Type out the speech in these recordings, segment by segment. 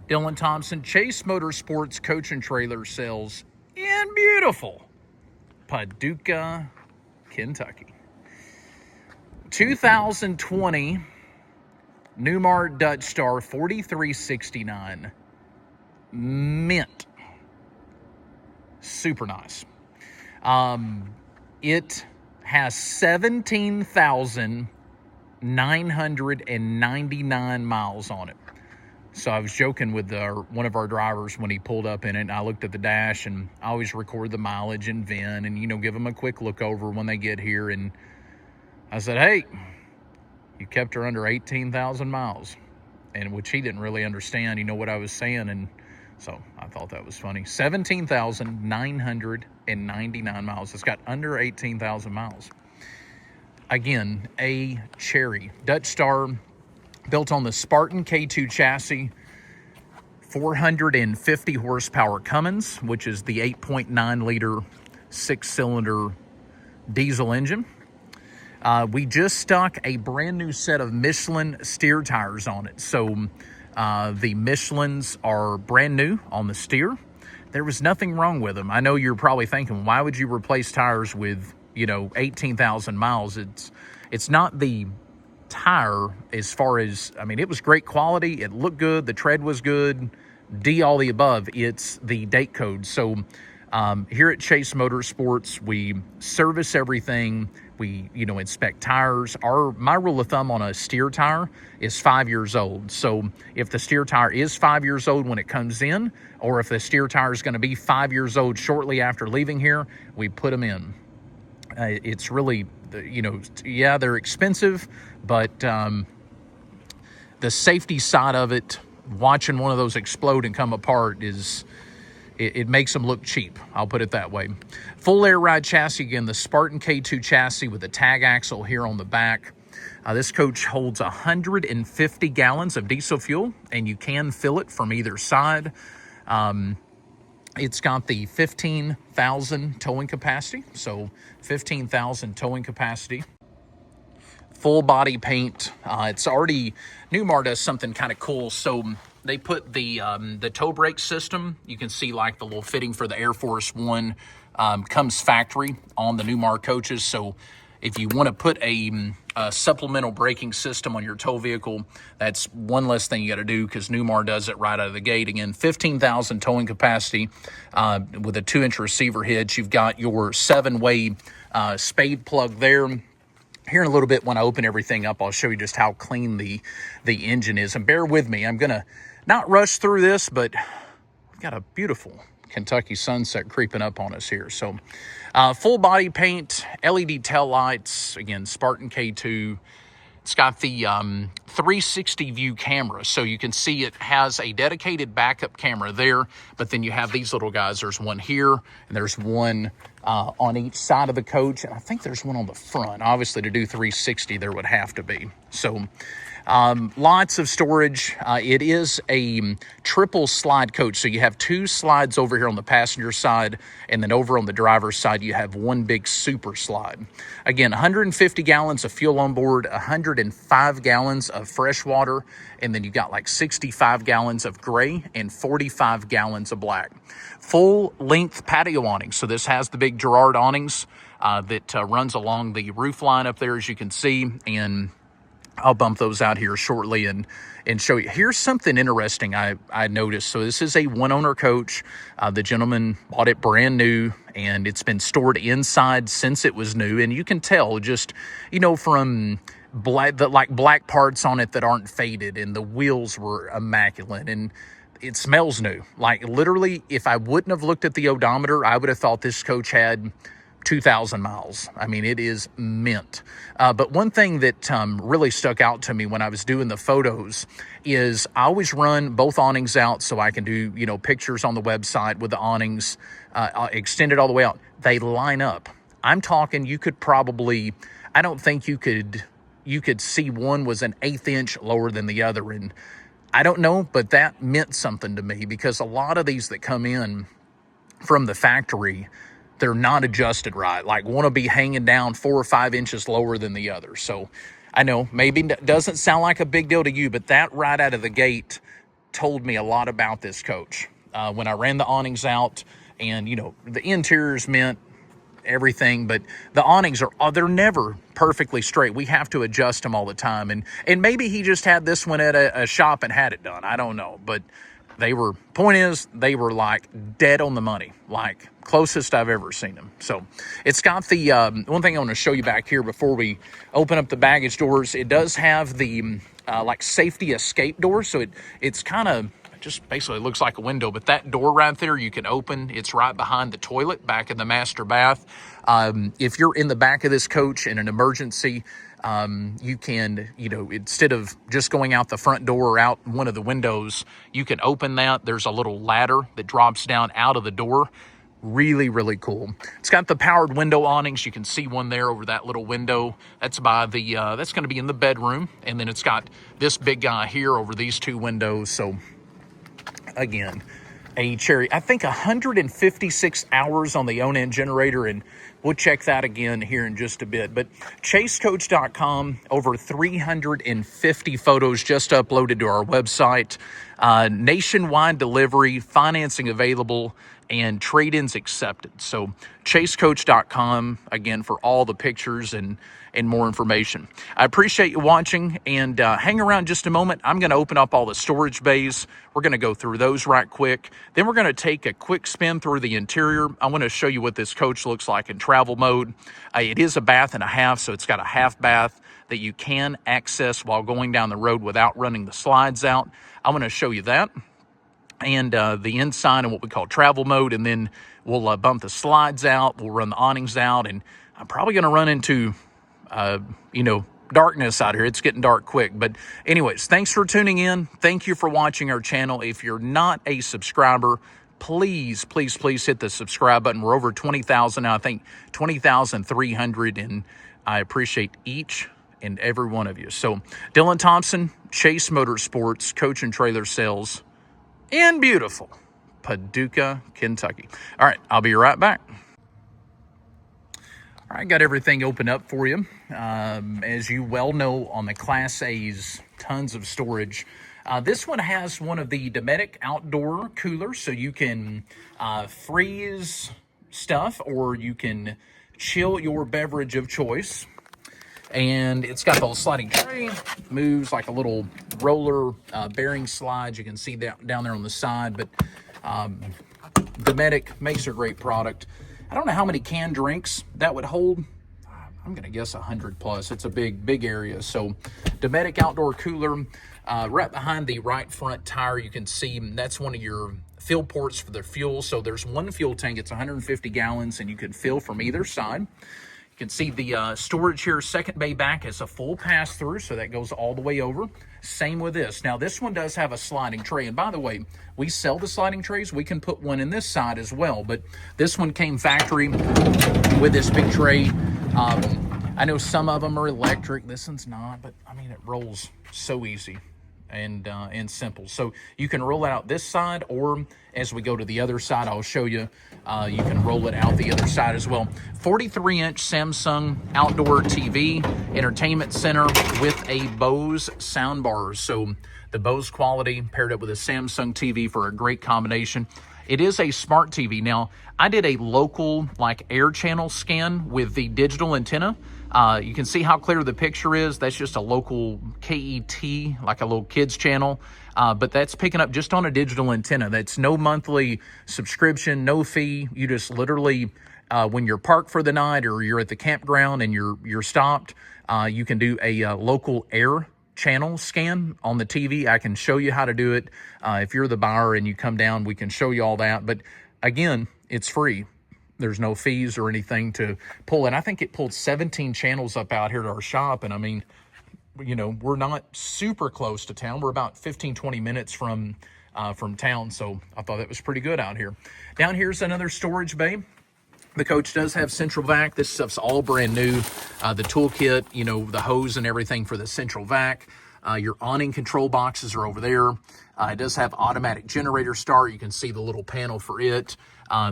Dylan Thompson, Chase Motorsports Coach and Trailer Sales in beautiful Paducah, Kentucky. 2020 Newmar Dutch Star 4369. Mint. Super nice. It has 17,999 miles on it. So I was joking with one of our drivers when he pulled up in it, and I looked at the dash, and I always record the mileage and VIN and, give them a quick look over when they get here. And I said, hey, you kept her under 18,000 miles, and which he didn't really understand, what I was saying. And so I thought that was funny. 17,999 miles. It's got under 18,000 miles. Again, a cherry. Dutch Star, built on the Spartan K2 chassis, 450 horsepower Cummins, which is the 8.9 liter 6-cylinder diesel engine. We just stuck a brand new set of Michelin steer tires on it. So the Michelins are brand new on the steer. There was nothing wrong with them. I know you're probably thinking, why would you replace tires with, 18,000 miles? It's not the tire as far as, it was great quality. It looked good. The tread was good. All the above. It's the date code. So here at Chase Motorsports, we service everything. We, inspect tires. My rule of thumb on a steer tire is 5 years old. So if the steer tire is 5 years old when it comes in, or if the steer tire is going to be 5 years old shortly after leaving here, we put them in. It's really, yeah, they're expensive, but the safety side of it, watching one of those explode and come apart it makes them look cheap. I'll put it that way. Full air ride chassis, again, the Spartan K2 chassis with a tag axle here on the back. This coach holds 150 gallons of diesel fuel, and you can fill it from either side. It's got the 15,000 towing capacity, so 15,000 towing capacity. Full body paint. It's already, Newmar does something kind of cool. So they put the toe brake system. You can see like the little fitting for the Air Force One comes factory on the Newmar coaches. So if you want to put a supplemental braking system on your tow vehicle, that's one less thing you got to do, because Newmar does it right out of the gate. Again, 15,000 towing capacity with a 2-inch receiver hitch. You've got your 7-way spade plug there. Here in a little bit, when I open everything up, I'll show you just how clean the engine is. And bear with me, I'm going to not rush through this, but we've got a beautiful Kentucky sunset creeping up on us here. So full body paint, LED tail lights, again, Spartan K2. It's got the 360 view camera, so you can see it has a dedicated backup camera there, but then you have these little guys. There's one here, and there's one on each side of the coach, and I think there's one on the front. Obviously, to do 360, there would have to be. So lots of storage. It is a triple slide coach, so you have 2 slides over here on the passenger side, and then over on the driver's side you have one big super slide. Again, 150 gallons of fuel on board, 105 gallons of fresh water, and then you got like 65 gallons of gray and 45 gallons of black. Full length patio awnings. So this has the big Girard awnings that runs along the roof line up there, as you can see, and I'll bump those out here shortly and show you. Here's something interesting I noticed. So this is a one-owner coach. The gentleman bought it brand new, and it's been stored inside since it was new. And you can tell just, from black parts on it that aren't faded, and the wheels were immaculate, and it smells new. Like literally, if I wouldn't have looked at the odometer, I would have thought this coach had 2,000 miles. It is mint. But one thing that really stuck out to me when I was doing the photos is I always run both awnings out so I can do, pictures on the website with the awnings extended all the way out. They line up. I'm talking, you could probably, I don't think you could see one was an 1/8 inch lower than the other. And I don't know, but that meant something to me, because a lot of these that come in from the factory, they're not adjusted right, like want to be hanging down 4 or 5 inches lower than the other. So I know maybe doesn't sound like a big deal to you, but that right out of the gate told me a lot about this coach. When I ran the awnings out, and the interiors meant everything, but the awnings they're never perfectly straight. We have to adjust them all the time, and maybe he just had this one at a shop and had it done. I don't know, but they were like dead on the money, like closest I've ever seen them. So it's got the one thing I want to show you back here before we open up the baggage doors. It does have the like safety escape door, so it's kind of just basically looks like a window, but that door right there you can open. It's right behind the toilet back in the master bath. If you're in the back of this coach in an emergency, you can, instead of just going out the front door or out one of the windows, you can open that. There's a little ladder that drops down out of the door. Really, really cool. It's got the powered window awnings. You can see one there over that little window. That's by the, that's going to be in the bedroom. And then it's got this big guy here over these two windows. So again, a Cherry, I think 156 hours on the own-end generator, and we'll check that again here in just a bit. But chasecoach.com, over 350 photos just uploaded to our website. Nationwide delivery, financing available, and trade-ins accepted. So chasecoach.com, again, for all the pictures and more information. I appreciate you watching, and hang around just a moment. I'm going to open up all the storage bays. We're going to go through those right quick. Then we're going to take a quick spin through the interior. I want to show you what this coach looks like in travel mode. It is a bath and a half, so it's got a half bath that you can access while going down the road without running the slides out. I want to show you that, and the inside and what we call travel mode, and then we'll bump the slides out, we'll run the awnings out, and I'm probably going to run into darkness out here. It's getting dark quick. But anyways, thanks for tuning in. Thank you for watching our channel. If you're not a subscriber, please, please, please hit the subscribe button. We're over 20,000 now, I think 20,300, and I appreciate each and every one of you. So Dylan Thompson, Chase Motorsports, Coach and Trailer Sales in beautiful Paducah, Kentucky. All right, I'll be right back. All right, got everything open up for you. As you well know, on the Class A's, tons of storage. This one has one of the Dometic outdoor coolers, so you can freeze stuff or you can chill your beverage of choice. And it's got the little sliding tray, moves like a little roller bearing slide. You can see that down there on the side, but Dometic makes a great product. I don't know how many canned drinks that would hold. I'm going to guess 100 plus. It's a big area. So Dometic outdoor cooler, right behind the right front tire, you can see that's one of your fill ports for the fuel. So there's one fuel tank. It's 150 gallons, and you can fill from either side. You can see the storage here, second bay back is a full pass-through, so that goes all the way over. Same with this. Now, this one does have a sliding tray, and by the way, we sell the sliding trays. We can put one in this side as well, but this one came factory with this big tray. I know some of them are electric. This one's not, but, I mean, it rolls so easy and simple. So you can roll it out this side, or as we go to the other side, I'll show you, you can roll it out the other side as well. 43-inch Samsung outdoor TV, entertainment center with a Bose soundbar. So the Bose quality paired up with a Samsung TV for a great combination. It is a smart TV. Now, I did a local like air channel scan with the digital antenna. You can see how clear the picture is. That's just a local KET, like a little kids channel. But that's picking up just on a digital antenna. That's no monthly subscription, no fee. You just literally, when you're parked for the night or you're at the campground and you're stopped, you can do a local air channel scan on the TV. I can show you how to do it. If you're the buyer and you come down, we can show you all that. But again, it's free. There's no fees or anything to pull. And I think it pulled 17 channels up out here to our shop. And I mean, you know, we're not super close to town. We're about 15, 20 minutes from town. So I thought that was pretty good out here. Down here's another storage bay. The coach does have central vac. This stuff's all brand new. The toolkit, you know, the hose and everything for the central vac. Your awning control boxes are over there. It does have automatic generator start. You can see the little panel for it.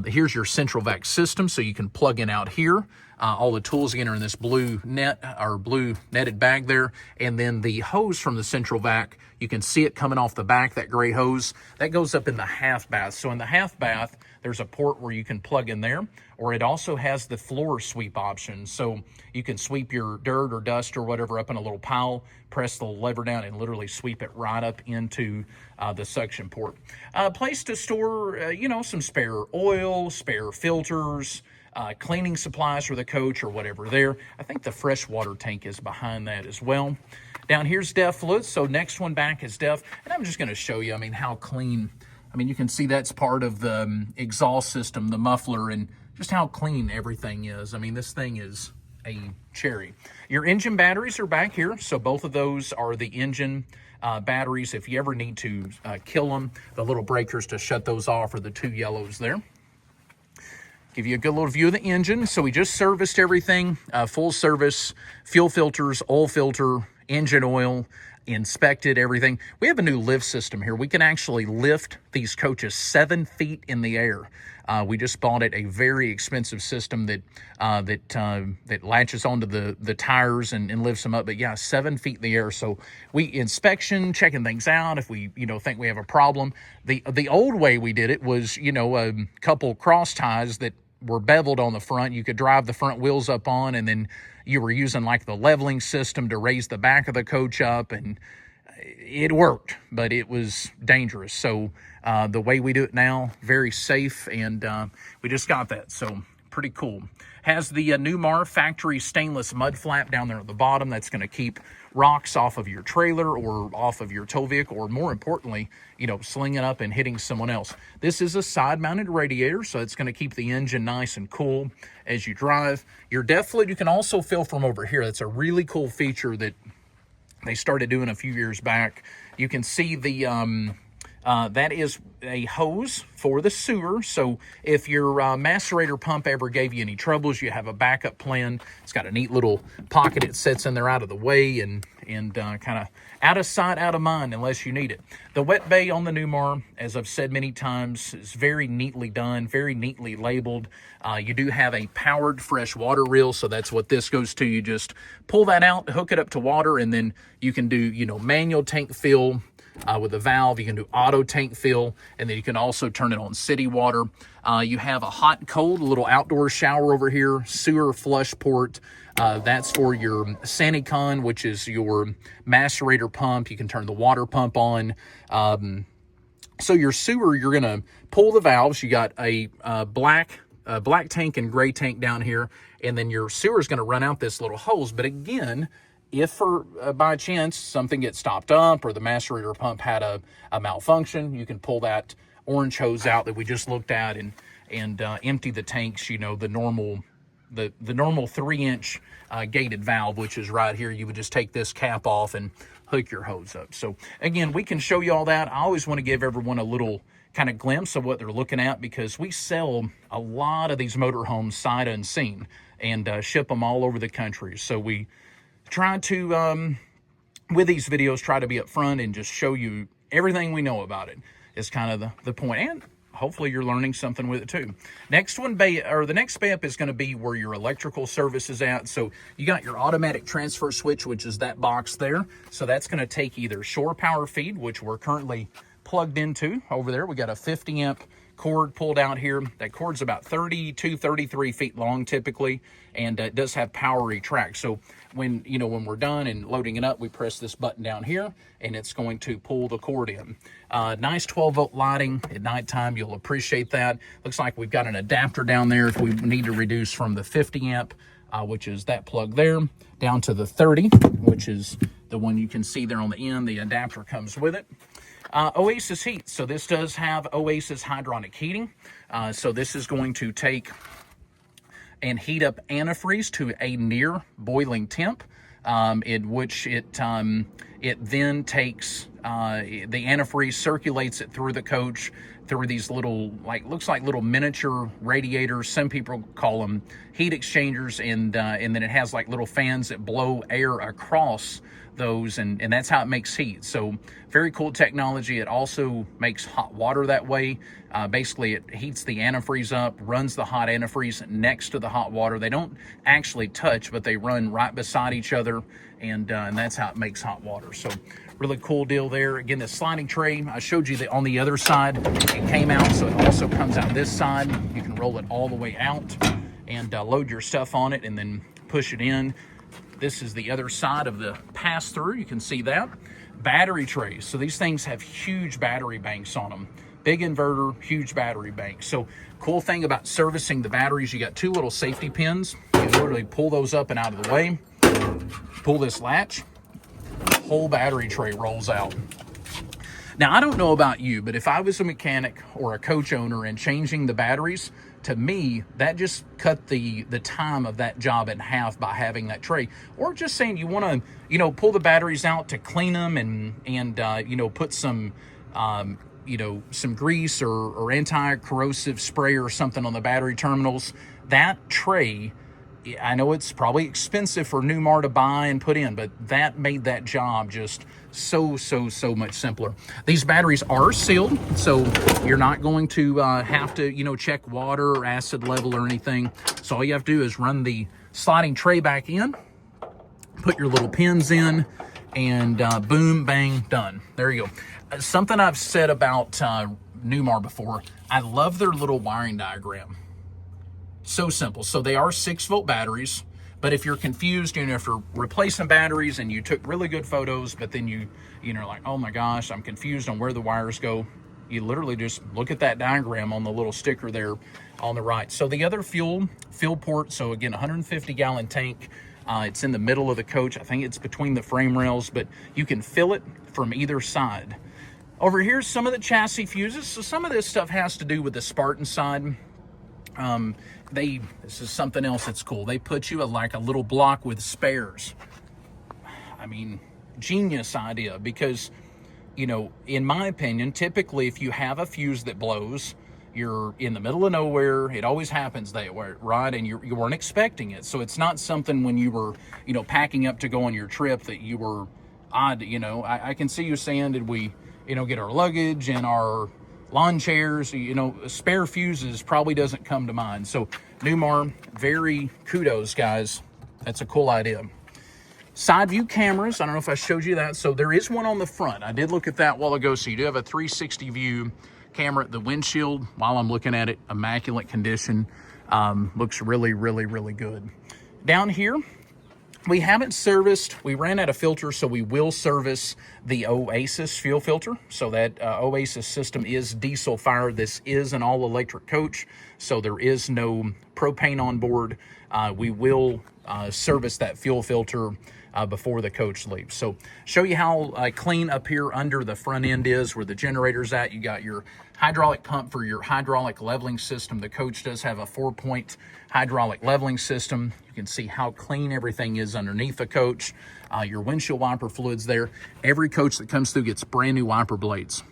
Here's your central vac system, so you can plug in out here. All the tools again are in this blue net or blue netted bag there. And then the hose from the central vac, you can see it coming off the back, that gray hose, that goes up in the half bath. So in the half bath, there's a port where you can plug in there, or it also has the floor sweep option. So you can sweep your dirt or dust or whatever up in a little pile, press the lever down and literally sweep it right up into the suction port. Place to store, some spare oil, spare filters, cleaning supplies for the coach or whatever there. I think the freshwater tank is behind that as well. Down here's DEF fluids, so next one back is DEF. And I'm just going to show you, how clean. You can see that's part of the exhaust system, the muffler, and just how clean everything is. This thing is a cherry. Your engine batteries are back here, so both of those are the engine batteries. If you ever need to kill them, the little breakers to shut those off are the two yellows there. Give you a good little view of the engine. So we just serviced everything, full service, fuel filters, oil filter, engine oil, inspected everything. We have a new lift system here. We can actually lift these coaches 7 feet in the air. We just bought it, a very expensive system that latches onto the tires and lifts them up. But yeah, 7 feet in the air. So we inspection, checking things out if we think we have a problem. The old way we did it was a couple cross ties that were beveled on the front. You could drive the front wheels up on, and then you were using like the leveling system to raise the back of the coach up, and it worked, but it was dangerous. So the way we do it now, very safe, and we just got that, so pretty cool. Has the Newmar factory stainless mud flap down there at the bottom. That's going to keep rocks off of your trailer or off of your tow vehicle, or more importantly, slinging up and hitting someone else. This is a side-mounted radiator, so it's going to keep the engine nice and cool as you drive. Your DEF fluid you can also fill from over here. That's a really cool feature that they started doing a few years back. You can see the that is a hose for the sewer. So if your macerator pump ever gave you any troubles, you have a backup plan. It's got a neat little pocket. It sits in there out of the way and kind of out of sight, out of mind unless you need it. The wet bay on the Newmar, as I've said many times, is very neatly done, very neatly labeled. You do have a powered fresh water reel, so that's what this goes to. You just pull that out, hook it up to water, and then you can do, manual tank fill with a valve. You can do auto tank fill, and then you can also turn it on city water. You have a hot and cold, a little outdoor shower over here, sewer flush port. That's for your Sanicon, which is your macerator pump. You can turn the water pump on. So your sewer, you're going to pull the valves. You got a black tank and gray tank down here, and then your sewer is going to run out this little hose. But again, if for by chance something gets stopped up or the macerator pump had a malfunction, you can pull that orange hose out that we just looked at and empty the tanks. The normal 3-inch gated valve, which is right here. You would just take this cap off and hook your hose up. So again, we can show you all that. I always want to give everyone a little kind of glimpse of what they're looking at, because we sell a lot of these motorhomes sight unseen and ship them all over the country. So we try to, with these videos, try to be up front and just show you everything we know about it is kind of the point. And hopefully you're learning something with it too. The next bay up is going to be where your electrical service is at. So you got your automatic transfer switch, which is that box there. So that's going to take either shore power feed, which we're currently plugged into over there. We got a 50 amp cord pulled out here. That cord's about 32, 33 feet long typically, and it does have power retract. So when we're done and loading it up, we press this button down here and it's going to pull the cord in. Nice 12-volt lighting at nighttime. You'll appreciate that. Looks like we've got an adapter down there if we need to reduce from the 50 amp, which is that plug there, down to the 30, which is the one you can see there on the end. The adapter comes with it. Oasis heat. So this does have Oasis hydronic heating. So this is going to take and heat up antifreeze to a near boiling temp, in which it then takes the antifreeze, circulates it through the coach through these little, looks like little miniature radiators. Some people call them heat exchangers, and then it has like little fans that blow air across those, and that's how it makes heat. So very cool technology. It also makes hot water that way. Basically, it heats the antifreeze up, runs the hot antifreeze next to the hot water. They don't actually touch, but they run right beside each other, and that's how it makes hot water. So really cool deal there. Again, the sliding tray, I showed you that on the other side, it came out, so it also comes out this side. You can roll it all the way out and load your stuff on it and then push it in. This is the other side of the pass-through. You can see that. Battery trays. So these things have huge battery banks on them. Big inverter, huge battery bank. So cool thing about servicing the batteries, you got two little safety pins. You literally pull those up and out of the way. Pull this latch. Whole battery tray rolls out. Now, I don't know about you, but if I was a mechanic or a coach owner and changing the batteries, to me, that just cut the time of that job in half by having that tray. Or just saying you want to, pull the batteries out to clean them and put some, some grease or anti-corrosive spray or something on the battery terminals. That tray, I know it's probably expensive for Newmar to buy and put in, but that made that job just so much simpler. These batteries are sealed, so you're not going to have to, check water or acid level or anything. So all you have to do is run the sliding tray back in, put your little pins in, and boom, bang, done. There you go. Something I've said about Newmar before, I love their little wiring diagram. So simple. So they are 6-volt batteries, but if you're confused, if you're replacing batteries and you took really good photos, but then you're like, oh my gosh, I'm confused on where the wires go, you literally just look at that diagram on the little sticker there on the right. So the other fuel port, so again, 150-gallon tank. It's in the middle of the coach. I think it's between the frame rails, but you can fill it from either side. Over here's some of the chassis fuses. So some of this stuff has to do with the Spartan side. This is something else that's cool. They put you like a little block with spares. I mean, genius idea, because, in my opinion, typically if you have a fuse that blows, you're in the middle of nowhere. It always happens that way, right? And you weren't expecting it. So it's not something when you were, packing up to go on your trip that you were odd. I can see you saying, did we, get our luggage and our lawn chairs, spare fuses probably doesn't come to mind. So Newmar, very kudos, guys. That's a cool idea. Side view cameras. I don't know if I showed you that. So there is one on the front. I did look at that a while ago. So you do have a 360 view camera at the windshield. While I'm looking at it, immaculate condition. Looks really good. Down here, we haven't serviced, we ran out of filters, so we will service the Oasis fuel filter. So that Oasis system is diesel fired. This is an all-electric coach, so there is no propane on board. We will service that fuel filter before the coach leaves. So show you how clean up here under the front end is, where the generator's at. You got your hydraulic pump for your hydraulic leveling system. The coach does have a 4-point hydraulic leveling system. You can see how clean everything is underneath the coach. Your windshield wiper fluids there. Every coach that comes through gets brand new wiper blades,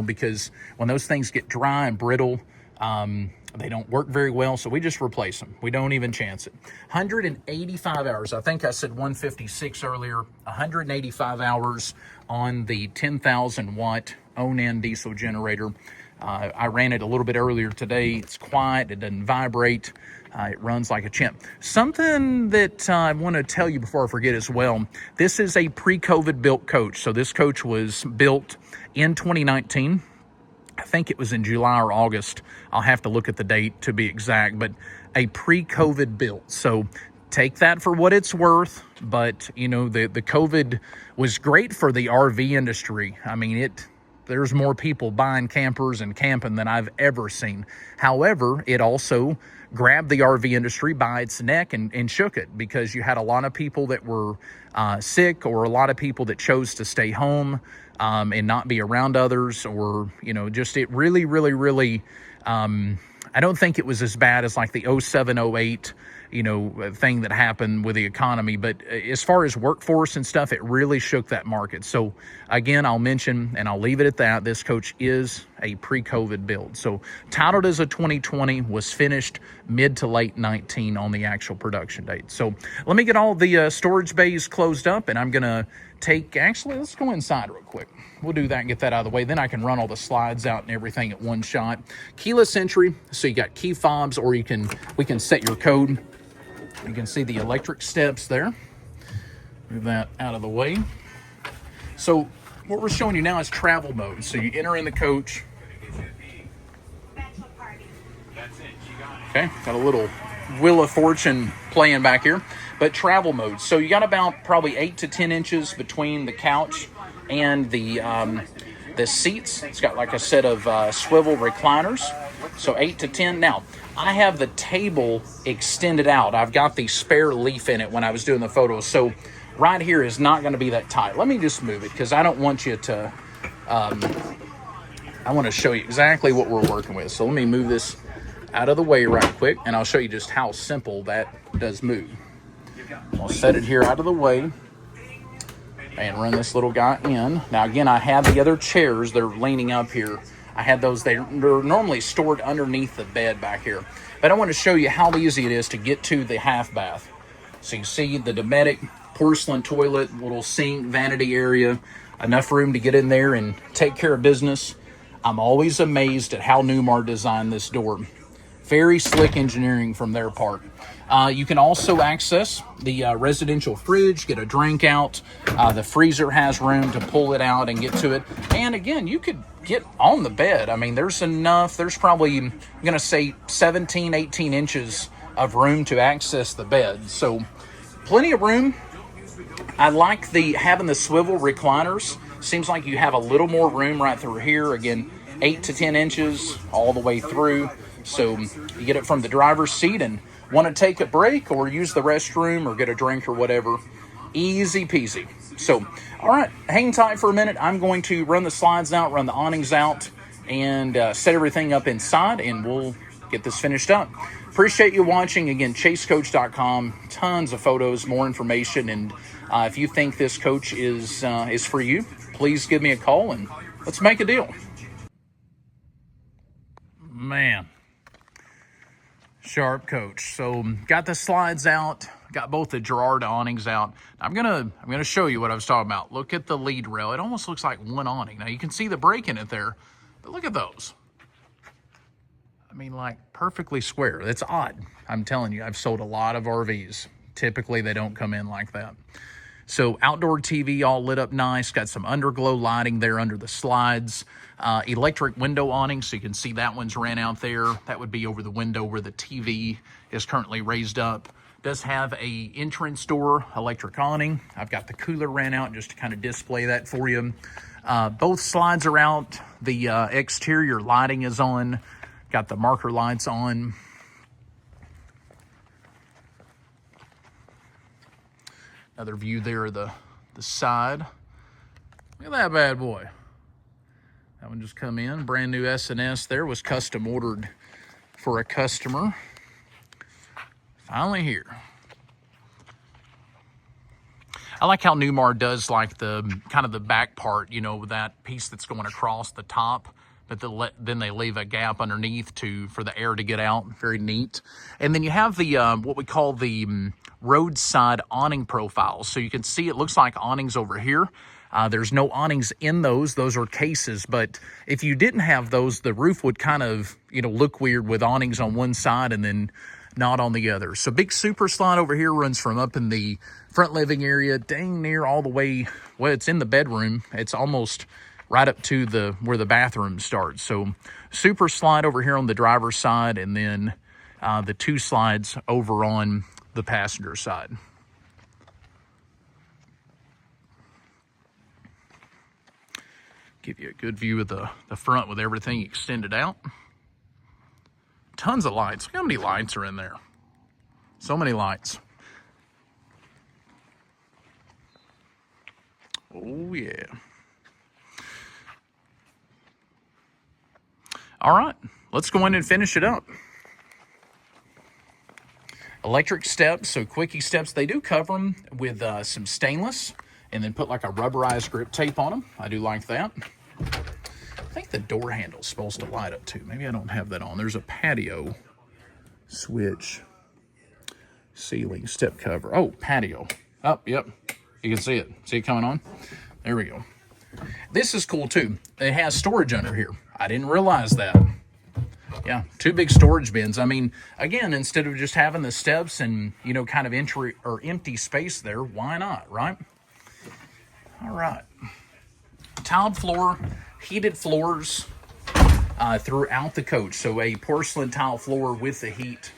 because when those things get dry and brittle, they don't work very well, so we just replace them. We don't even chance it. 185 hours. I think I said 156 earlier. 185 hours on the 10,000 watt Onan diesel generator. I ran it a little bit earlier today. It's quiet. It doesn't vibrate. It runs like a champ. Something that I want to tell you before I forget as well. This is a pre-COVID built coach. So this coach was built in 2019. I think it was in July or August. I'll have to look at the date to be exact, but a pre-COVID built. So take that for what it's worth. But, the COVID was great for the RV industry. I mean, there's more people buying campers and camping than I've ever seen. However, it also grabbed the RV industry by its neck and shook it, because you had a lot of people that were sick, or a lot of people that chose to stay home and not be around others, or, it really, I don't think it was as bad as like the 07, 08, thing that happened with the economy. But as far as workforce and stuff, it really shook that market. So again, I'll mention, and I'll leave it at that, this coach is a pre-COVID build. So titled as a 2020, was finished mid to late 19 on the actual production date. So let me get all the storage bays closed up, and I'm gonna actually, let's go inside real quick. We'll do that and get that out of the way. Then I can run all the slides out and everything at one shot. Keyless entry, so you got key fobs, or we can set your code. You can see the electric steps there. Move that out of the way. So what we're showing you now is travel mode. So you enter in the coach. Okay, got a little Wheel of Fortune playing back here. But travel mode. So you got about probably 8 to 10 inches between the couch and the seats. It's got like a set of swivel recliners. So 8 to 10. Now, I have the table extended out. I've got the spare leaf in it when I was doing the photos. So right here is not going to be that tight. Let me just move it because I don't want you to, I want to show you exactly what we're working with. So let me move this out of the way right quick, and I'll show you just how simple that does move. I'll set it here out of the way and run this little guy in. Now again, I have the other chairs that are leaning up here. I had those, they're normally stored underneath the bed back here. But I want to show you how easy it is to get to the half bath. So you see the Dometic porcelain toilet, little sink, vanity area, enough room to get in there and take care of business. I'm always amazed at how Newmar designed this door. Very slick engineering from their part. You can also access the residential fridge, get a drink out. The freezer has room to pull it out and get to it. And again, you could get on the bed. I mean, there's enough. There's probably, I'm going to say 17, 18 inches of room to access the bed. So plenty of room. I like having the swivel recliners. Seems like you have a little more room right through here. Again, 8 to 10 inches all the way through. So you get it from the driver's seat and want to take a break or use the restroom or get a drink or whatever. Easy peasy. So, all right, hang tight for a minute. I'm going to run the slides out, run the awnings out, and set everything up inside, and we'll get this finished up. Appreciate you watching. Again, chasecoach.com. Tons of photos, more information, and if you think this coach is for you, please give me a call and let's make a deal. Man. Sharp coach. So got the slides out, got both the Gerard awnings out. I'm gonna show you what I was talking about. Look at the lead rail. It almost looks like one awning. Now you can see the break in it there, but look at those. I mean, like perfectly square. That's odd. I'm telling you, I've sold a lot of RVs. Typically they don't come in like that. So outdoor TV all lit up nice. Got some underglow lighting there under the slides. Electric window awning, so you can see that one's ran out there. That would be over the window where the TV is currently raised up. Does have a entrance door electric awning. I've got the cooler ran out just to kind of display that for you. Both slides are out. The exterior lighting is on. Got the marker lights on. Another view there of the side. Look at that bad boy. That one just come in. Brand new S&S there. Was custom ordered for a customer. Finally here. I like how Newmar does like the kind of the back part, you know, that piece that's going across the top, but then they leave a gap underneath for the air to get out. Very neat. And then you have the what we call the roadside awning profiles. So you can see it looks like awnings over here. There's no awnings in those. Those are cases. But if you didn't have those, the roof would kind of, you know, look weird with awnings on one side and then not on the other. So big super slide over here runs from up in the front living area, dang near all the way, well, it's in the bedroom. It's almost right up to where the bathroom starts. So super slide over here on the driver's side, and then the two slides over on the passenger side. Give you a good view of the front with everything extended out. Tons of lights. Look how many lights are in there. So many lights. Oh, yeah. All right, let's go in and finish it up. Electric steps, so quickie steps. They do cover them with some stainless and then put like a rubberized grip tape on them. I do like that. think the door handle's supposed to light up too. Maybe I don't have that on. There's a patio switch, ceiling, step cover. Oh, patio. Oh, yep. You can see it. See it coming on? There we go. This is cool too. It has storage under here. I didn't realize that. Yeah, 2 big storage bins. I mean, again, instead of just having the steps and, you know, kind of entry or empty space there, why not, right? All right. Tiled floor, heated floors throughout the coach. So a porcelain tile floor with the heat.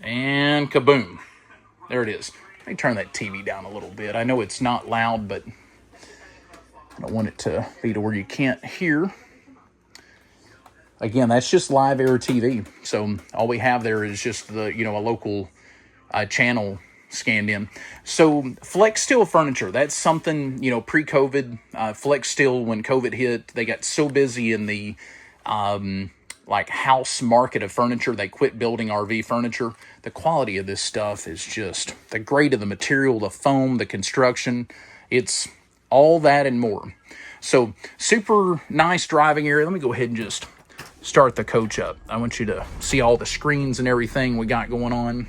And kaboom. There it is. Let me turn that TV down a little bit. I know it's not loud, but I don't want it to be to where you can't hear. Again, that's just live air TV. So all we have there is just the, you know, a local channel scanned in. So flex steel furniture, that's something, you know, pre-COVID, flex steel, when COVID hit, they got so busy in the like house market of furniture, they quit building RV furniture. The quality of this stuff is just the grade of the material, the foam, the construction. It's all that and more. So super nice driving area. Let me go ahead and just start the coach up. I want you to see all the screens and everything we got going on.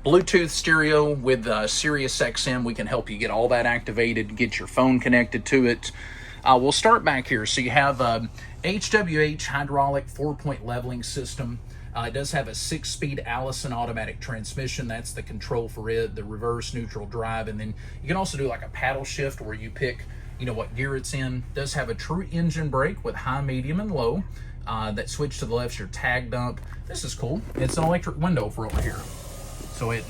Bluetooth stereo with Sirius XM. We can help you get all that activated, get your phone connected to it. We'll start back here. So you have HWH hydraulic 4-point leveling system. It does have a 6-speed Allison automatic transmission. That's the control for it, the reverse, neutral, drive. And then you can also do like a paddle shift where you pick, you know, what gear it's in. It does have a true engine brake with high, medium, and low. That switch to the left is your tag dump. This is cool. It's an electric window for over here. So it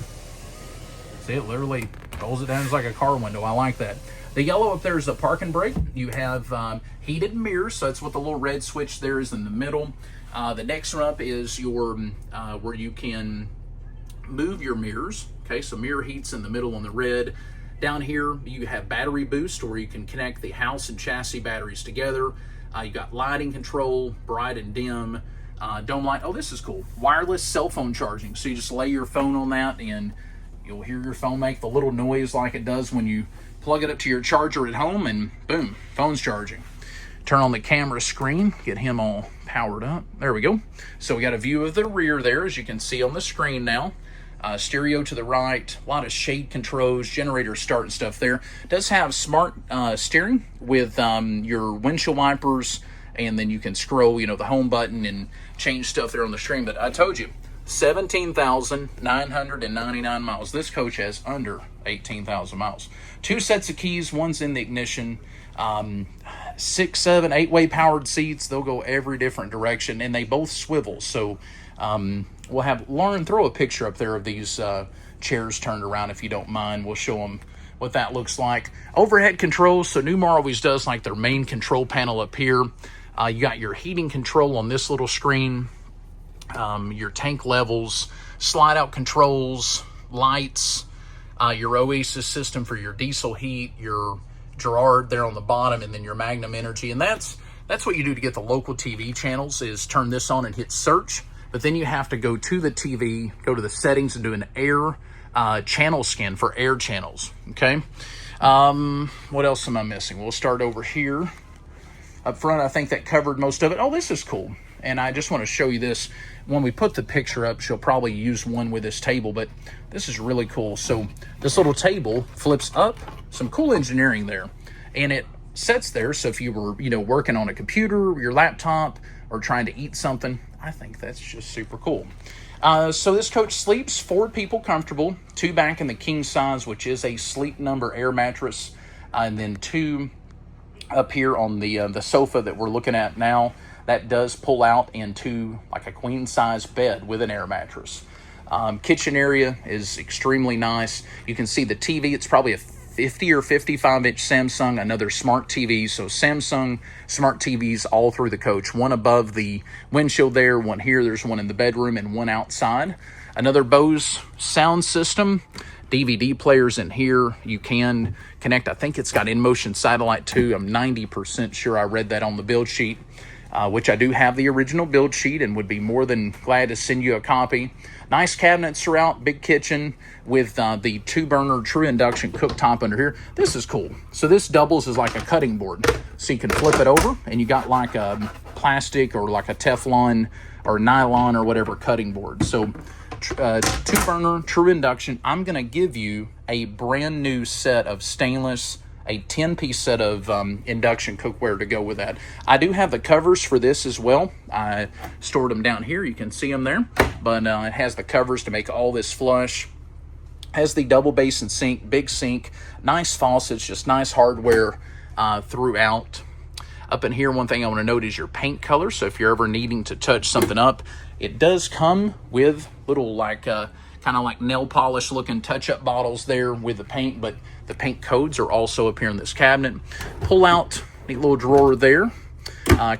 literally rolls it down. It's like a car window. I like that. The yellow up there is the parking brake. You have heated mirrors, so that's what the little red switch there is in the middle. The next one up is your where you can move your mirrors. Okay, so mirror heats in the middle on the red. Down here, you have battery boost, where you can connect the house and chassis batteries together. You got lighting control, bright and dim, dome light. Oh, this is cool. Wireless cell phone charging. So you just lay your phone on that and you'll hear your phone make the little noise like it does when you plug it up to your charger at home, and boom, phone's charging. Turn on the camera screen, get him all powered up. There we go. So we got a view of the rear there, as you can see on the screen now. Stereo to the right, a lot of shade controls, generator start and stuff there. It does have smart steering with your windshield wipers, and then you can scroll, you know, the home button and change stuff there on the screen. But I told you, 17,999 miles. This coach has under 18,000 miles. 2 sets of keys, one's in the ignition. 6, 7, 8-way powered seats. They'll go every different direction, and they both swivel. So we'll have Lauren throw a picture up there of these chairs turned around, if you don't mind. We'll show them what that looks like. Overhead controls. So Newmar always does like their main control panel up here. You got your heating control on this little screen. Your tank levels, slide out controls, lights, your Oasis system for your diesel heat, your Gerard there on the bottom, and then your Magnum Energy. And that's what you do to get the local TV channels, is turn this on and hit search. But then you have to go to the TV, go to the settings, and do an air channel scan for air channels. Okay. What else am I missing? We'll start over here. Up front, I think that covered most of it. Oh, this is cool. And I just want to show you this. When we put the picture up, she'll probably use one with this table, but this is really cool. So this little table flips up, some cool engineering there, and it sets there. So if you were, you know, working on a computer, your laptop, or trying to eat something, I think that's just super cool. So this coach sleeps 4 people comfortable, 2 back in the king size, which is a Sleep Number air mattress, and then 2 up here on the sofa that we're looking at now. That does pull out into like a queen size bed with an air mattress. Kitchen area is extremely nice. You can see the TV. It's probably a 50 or 55 inch Samsung, another smart TV. So Samsung smart TVs all through the coach. One above the windshield there, one here. There's one in the bedroom and one outside. Another Bose sound system. DVD players in here. You can connect. I think it's got in-motion satellite too. I'm 90% sure I read that on the build sheet. which I do have the original build sheet and would be more than glad to send you a copy. Nice cabinets throughout, big kitchen with the 2-burner true induction cooktop under here. This is cool. So this doubles as like a cutting board. So you can flip it over and you got like a plastic or like a Teflon or nylon or whatever cutting board. So 2-burner true induction. I'm going to give you a brand new set of stainless, a 10-piece set of induction cookware to go with that. I do have the covers for this as well. I stored them down here. You can see them there. But it has the covers to make all this flush. Has the double basin sink, big sink, nice faucets, just nice hardware throughout. Up in here, one thing I want to note is your paint color. So if you're ever needing to touch something up, it does come with little like kind of like nail polish looking touch-up bottles there with the paint, but the paint codes are also up here in this cabinet. Pull out neat little drawer there.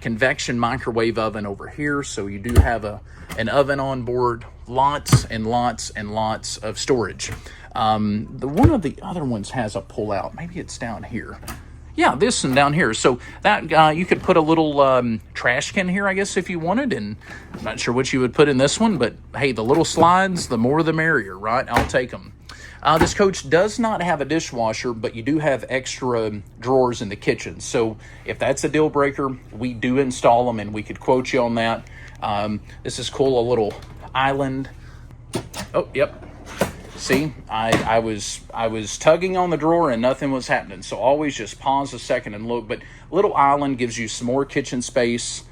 Convection microwave oven over here, so you do have an oven on board. Lots and lots and lots of storage. One of the other ones has a pull out. Maybe it's down here. Yeah, this one down here. So that you could put a little trash can here, I guess, if you wanted. And I'm not sure what you would put in this one, but hey, the little slides, the more the merrier, right? I'll take them. This coach does not have a dishwasher, but you do have extra drawers in the kitchen. So if that's a deal breaker, we do install them, and we could quote you on that. This is cool, a little island. Oh, yep. See, I was tugging on the drawer and nothing was happening. So always just pause a second and look. But little island gives you some more kitchen space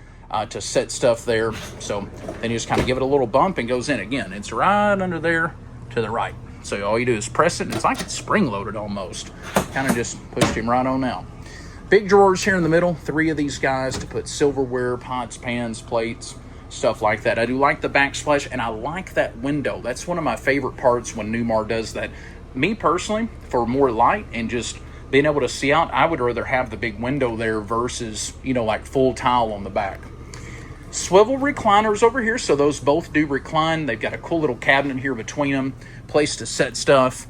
to set stuff there. So then you just kind of give it a little bump and goes in again. It's right under there to the right. So all you do is press it, and it's like it's spring-loaded almost. Kind of just pushed him right on out. Big drawers here in the middle. 3 of these guys to put silverware, pots, pans, plates, stuff like that. I do like the backsplash, and I like that window. That's one of my favorite parts when Newmar does that. Me personally, for more light and just being able to see out, I would rather have the big window there versus, you know, like full tile on the back. Swivel recliners over here, so those both do recline. They've got a cool little cabinet here between them, place to set stuff,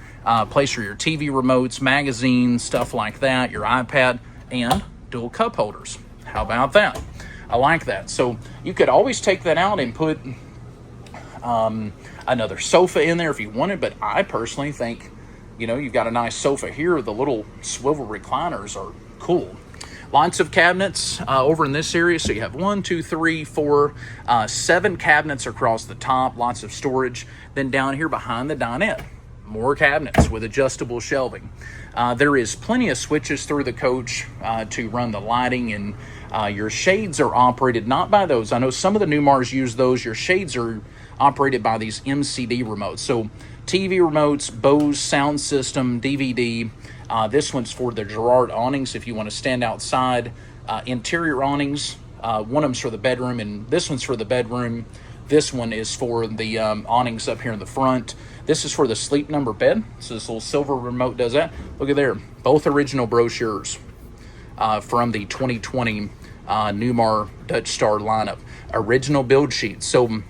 place for your TV remotes, magazines, stuff like that, your iPad, and dual cup holders. How about that? I like that. So you could always take that out and put another sofa in there if you wanted, but I personally think, you know, you've got a nice sofa here. The little swivel recliners are cool. Lots of cabinets over in this area. So you have 1, 2, 3, 4, 7 cabinets across the top, lots of storage. Then down here behind the dinette, more cabinets with adjustable shelving. There is plenty of switches through the coach to run the lighting, and your shades are operated not by those. I know some of the Newmars use those. Your shades are operated by these MCD remotes. So TV remotes, Bose sound system, DVD. This one's for the Girard awnings if you want to stand outside. Interior awnings, one of them's for the bedroom, and this one's for the bedroom. This one is for the awnings up here in the front. This is for the sleep number bed. So this little silver remote does that. Look at there. Both original brochures from the 2020 Newmar Dutch Star lineup. Original build sheet. So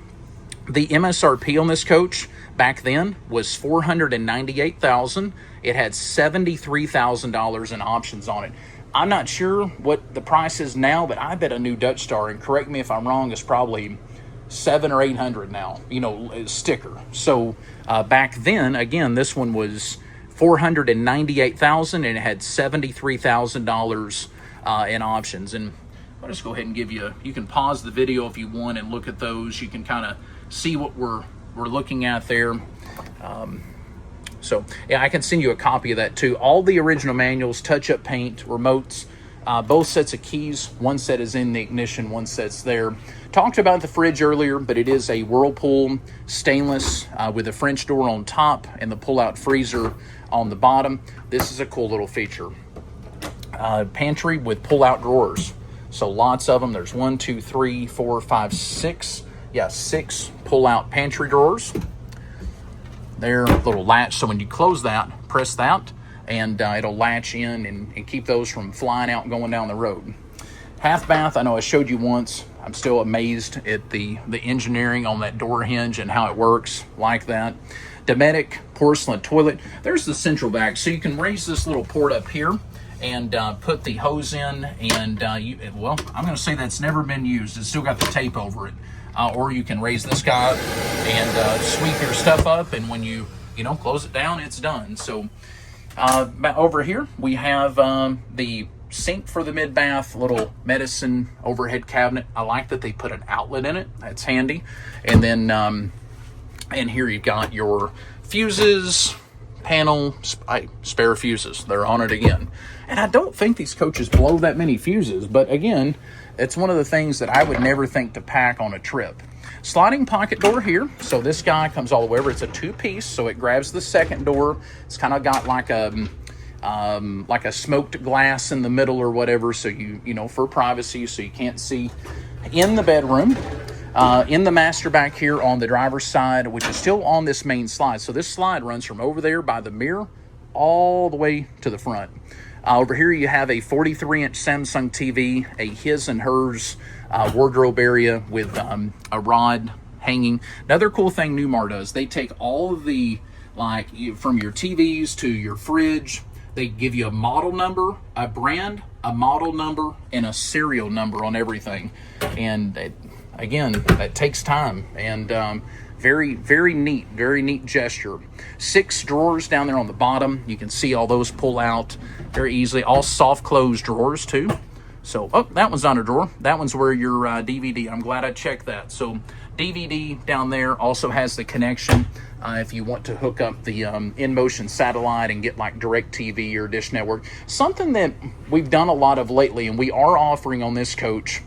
the MSRP on this coach back then was $498,000. It had $73,000 in options on it. I'm not sure what the price is now, but I bet a new Dutch Star, and correct me if I'm wrong, is probably $700 or $800 now, you know, sticker. So back then, again, this one was $498,000 and it had $73,000 in options. And I'll just go ahead and give you, you can pause the video if you want and look at those. You can kind of see what we're looking at there. So yeah, I can send you a copy of that too. All the original manuals, touch-up paint, remotes, both sets of keys. One set is in the ignition, one set's there. Talked about the fridge earlier, but it is a Whirlpool stainless with a French door on top and the pull-out freezer on the bottom. This is a cool little feature. Pantry with pull-out drawers. So lots of them. There's 1, 2, 3, 4, 5, 6. Yeah, 6 pull-out pantry drawers. There, little latch. So when you close that, press that, and it'll latch in and keep those from flying out and going down the road. Half bath, I know I showed you once. I'm still amazed at the engineering on that door hinge and how it works like that. Dometic porcelain toilet. There's the central vac. So you can raise this little port up here and put the hose in, and well, I'm going to say that's never been used. It's still got the tape over it. Or you can raise this guy up and sweep your stuff up, and when you close it down, it's done. So over here we have the sink for the mid bath, little medicine overhead cabinet. I like that they put an outlet in it. That's handy. And then and here you've got your fuses, panel, spare fuses. They're on it again. And I don't think these coaches blow that many fuses, but again, it's one of the things that I would never think to pack on a trip. Sliding pocket door here. So this guy comes all the way over. It's a two-piece, so it grabs the second door. It's kind of got like a smoked glass in the middle or whatever, so for privacy, so you can't see in the bedroom. In the master back here on the driver's side, which is still on this main slide. So this slide runs from over there by the mirror all the way to the front. Over here you have a 43-inch Samsung TV, a his and hers wardrobe area with a rod hanging. Another cool thing Newmar does, they take all of the, from your TVs to your fridge, they give you a model number, a brand, a model number, and a serial number on everything. And again, that takes time, and very, very neat gesture. 6 drawers down there on the bottom. You can see all those pull out very easily. All soft close drawers too. So, that one's not a drawer. That one's where your DVD. I'm glad I checked that. So, DVD down there also has the connection if you want to hook up the in-motion satellite and get like DirecTV or Dish Network. Something that we've done a lot of lately, and we are offering on this coach.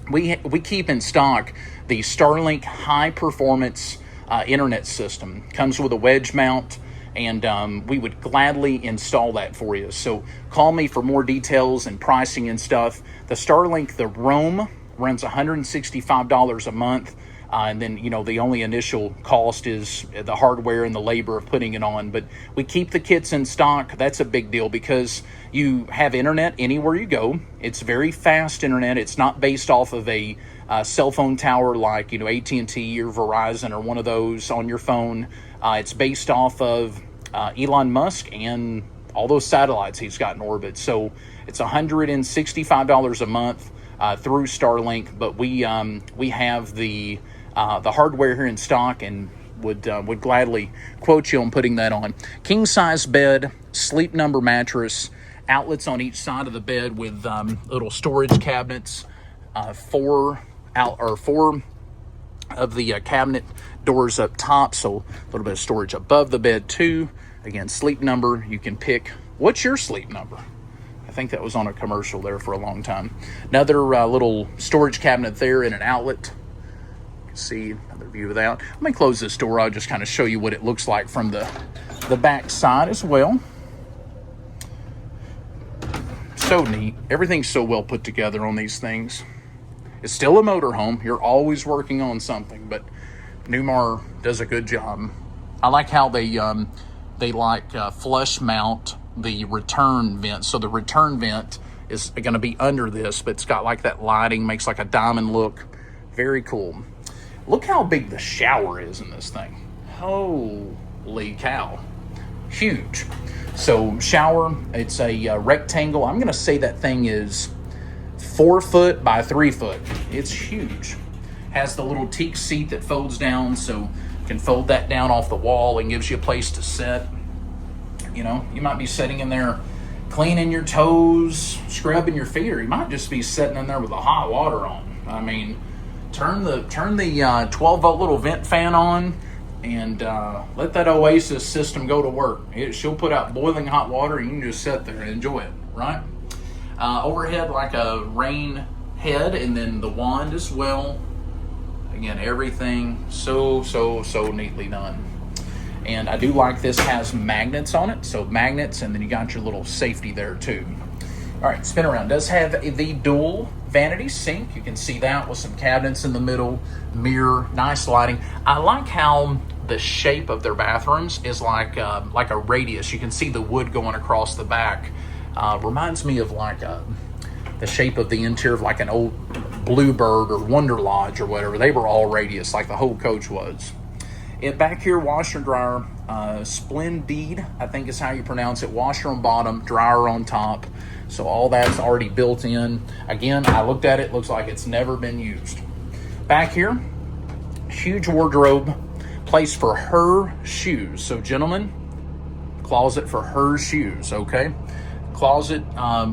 We keep in stock the Starlink high performance internet system. Comes with a wedge mount, and we would gladly install that for you. So call me for more details and pricing and stuff. The Starlink, the Roam, runs $165 a month. And then, the only initial cost is the hardware and the labor of putting it on. But we keep the kits in stock. That's a big deal because you have internet anywhere you go. It's very fast internet. It's not based off of a cell phone tower like, AT&T or Verizon or one of those on your phone. It's based off of Elon Musk and all those satellites he's got in orbit. So it's $165 a month through Starlink. But we have the hardware here in stock, and would gladly quote you on putting that on. King size bed, Sleep Number mattress, outlets on each side of the bed with little storage cabinets, 4 of the cabinet doors up top, so a little bit of storage above the bed too. Again, Sleep Number. You can pick what's your sleep number. I think that was on a commercial there for a long time. Another little storage cabinet there and an outlet. See another view of that. Let me close this door. I'll just kind of show you what it looks like from the back side as well. So neat. Everything's so well put together on these things. It's still a motorhome. You're always working on something, but Newmar does a good job. I like how they flush mount the return vent. So the return vent is going to be under this, but it's got like that lighting, makes like a diamond look. Very cool. Look how big the shower is in this thing. Holy cow. Huge. So shower, it's a rectangle. I'm going to say that thing is 4 foot by 3 foot. It's huge. Has the little teak seat that folds down, so you can fold that down off the wall and gives you a place to sit. You might be sitting in there cleaning your toes, scrubbing your feet, or you might just be sitting in there with the hot water on. I mean, turn the 12-volt little vent fan on and let that Oasis system go to work. She'll put out boiling hot water, and you can just sit there and enjoy it, right? Overhead, like a rain head, and then the wand as well. Again, everything so neatly done. And I do like this has magnets on it. So magnets, and then you got your little safety there too. All right, spin around. Does have the dual vanity sink. You can see that with some cabinets in the middle, mirror, nice lighting. I like how the shape of their bathrooms is like a radius. You can see the wood going across the back. Reminds me of like the shape of the interior of like an old Bluebird or Wonder Lodge or whatever. They were all radius, like the whole coach was. It back here, washer and dryer, Splendid, I think is how you pronounce it. Washer on bottom, dryer on top. So all that's already built in. Again, I looked at it, looks like it's never been used. Back here, huge wardrobe, place for her shoes. So gentlemen, closet for her shoes, okay? Closet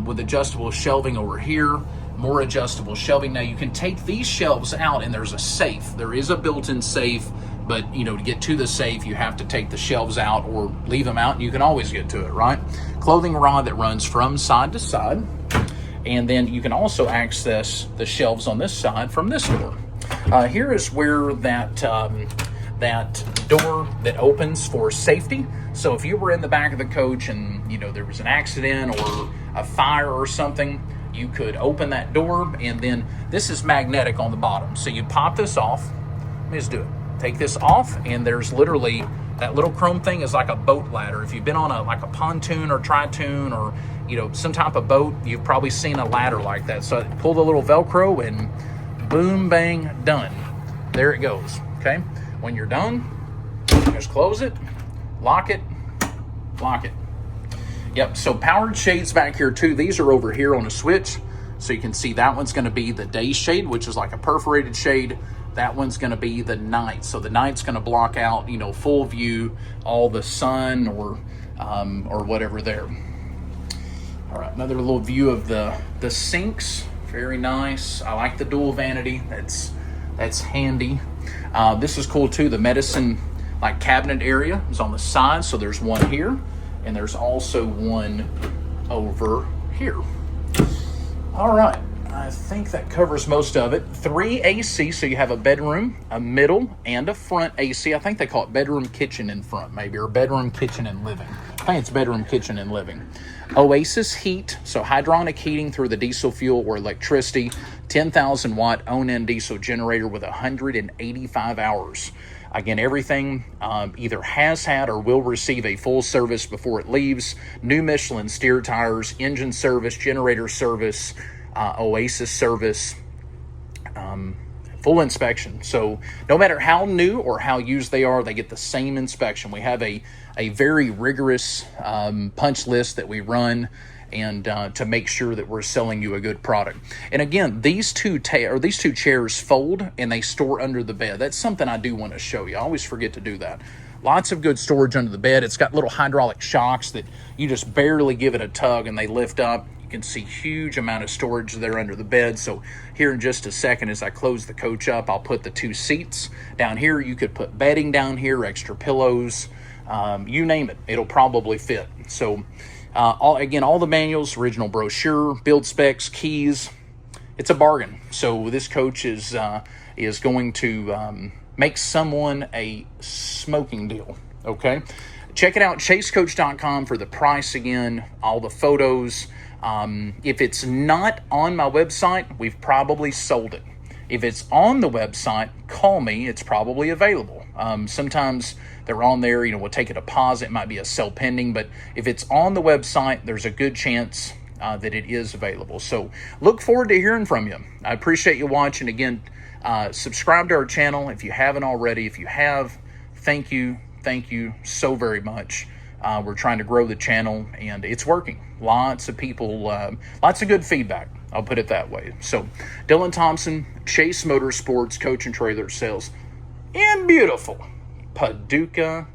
with adjustable shelving over here, more adjustable shelving. Now you can take these shelves out and there's a safe. There is a built-in safe, but you know, to get to the safe, you have to take the shelves out or leave them out and you can always get to it, right? Clothing rod that runs from side to side. And then you can also access the shelves on this side from this door. Here is where that door that opens for safety. So if you were in the back of the coach and you know there was an accident or a fire or something, you could open that door, and then this is magnetic on the bottom. So you pop this off. Let me just do it. Take this off, and there's literally that little chrome thing is like a boat ladder. If you've been on like a pontoon or tri-toon or you know some type of boat, you've probably seen a ladder like that. So pull the little Velcro and boom, bang, done. There it goes. Okay. When you're done, just close it, lock it, lock it. Yep, so powered shades back here too. These are over here on a switch. So you can see that one's gonna be the day shade, which is like a perforated shade. That one's gonna be the night. So the night's gonna block out, you know, full view, all the sun or whatever there. All right, another little view of the sinks. Very nice. I like the dual vanity. That's handy. This is cool too. The medicine like cabinet area is on the side. So there's one here and there's also one over here. All right. I think that covers most of it. 3 AC, so you have a bedroom, a middle, and a front AC. I think they call it bedroom, kitchen, and front, maybe, or bedroom, kitchen, and living. I think it's bedroom, kitchen, and living. Oasis heat, so hydronic heating through the diesel fuel or electricity. 10,000 watt own-in diesel generator with 185 hours. Again, everything either has had or will receive a full service before it leaves. New Michelin steer tires, engine service, generator service, Oasis service, full inspection. So no matter how new or how used they are, they get the same inspection. We have a very rigorous punch list that we run and to make sure that we're selling you a good product. And again, these two chairs fold and they store under the bed. That's something I do want to show you. I always forget to do that. Lots of good storage under the bed. It's got little hydraulic shocks that you just barely give it a tug and they lift up. You can see huge amount of storage there under the bed. So here in just a second, as I close the coach up, I'll put the 2 seats down here. You could put bedding down here, extra pillows, you name it, it'll probably fit. So all the manuals, original brochure, build specs, keys, it's a bargain. So this coach is going to make someone a smoking deal, okay? Check it out, chasecoach.com for the price again, all the photos. If it's not on my website, we've probably sold it. If it's on the website, call me, it's probably available. Sometimes they're on there, you know, we'll take a deposit, it might be a sell pending, but if it's on the website, there's a good chance that it is available. So look forward to hearing from you. I appreciate you watching. Again, subscribe to our channel if you haven't already. If you have, thank you so very much. We're trying to grow the channel and it's working. Lots of people, lots of good feedback, I'll put it that way. So Dylan Thompson, Chase Motorsports, coach and trailer sales in beautiful Paducah,